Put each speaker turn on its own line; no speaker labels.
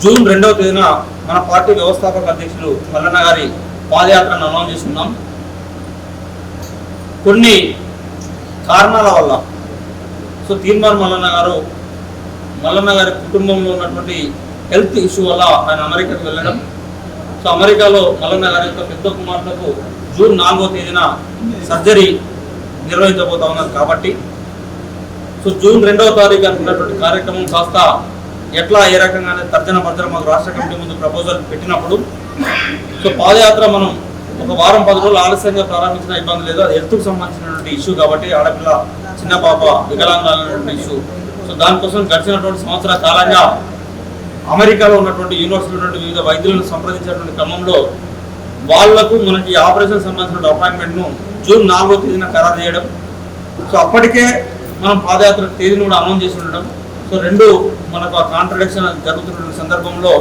June 2వ తేదీన మన పార్టీ వ్యవస్థాపక అధ్యక్షులు మల్లన్న గారి పాదయాత్రను అనౌన్స్ చేస్తున్నాం. కొన్ని కారణాల వల్ల తీన్మార్ మల్లన్న గారి కుటుంబంలో ఉన్నటువంటి హెల్త్ ఇష్యూ వల్ల ఆయన అమెరికాకు వెళ్ళడం. అమెరికాలో మల్లన్న గారి యొక్క పెద్ద కుమార్తెకు జూన్ 4వ తేదీన సర్జరీ నిర్వహించబోతా ఉన్నారు. కాబట్టి జూన్ 2వ తారీఖు అనుకున్నటువంటి కార్యక్రమం కాస్త ఎట్లా ఏ రకంగానే తర్జన భర్జన మాకు రాష్ట్ర కమిటీ ముందు ప్రపోజల్ పెట్టినప్పుడు పాదయాత్ర మనం ఒక వారం 10 రోజులు ఆలస్యంగా ప్రారంభించిన ఇబ్బంది లేదు. అది హెల్త్కు సంబంధించినటువంటి ఇష్యూ కాబట్టి, ఆడపిల్ల చిన్న పాప వికలాంగులైనటువంటి ఇష్యూ. దానికోసం గడిచినటువంటి సంవత్సర కాలంగా అమెరికాలో ఉన్నటువంటి యూనివర్సిటీలో ఉన్నటువంటి వివిధ వైద్యులను సంప్రదించినటువంటి క్రమంలో వాళ్లకు మనకి ఆపరేషన్ సంబంధించిన అపాయింట్మెంట్ను జూన్ 4వ తేదీన ఖరారు చేయడం. అప్పటికే మనం పాదయాత్ర తేదీని కూడా అనౌన్స్ చేసి ఉండడం. రెండు మనకు ఆ కాంట్రడిక్షన్ జరుగుతున్న సందర్భంలో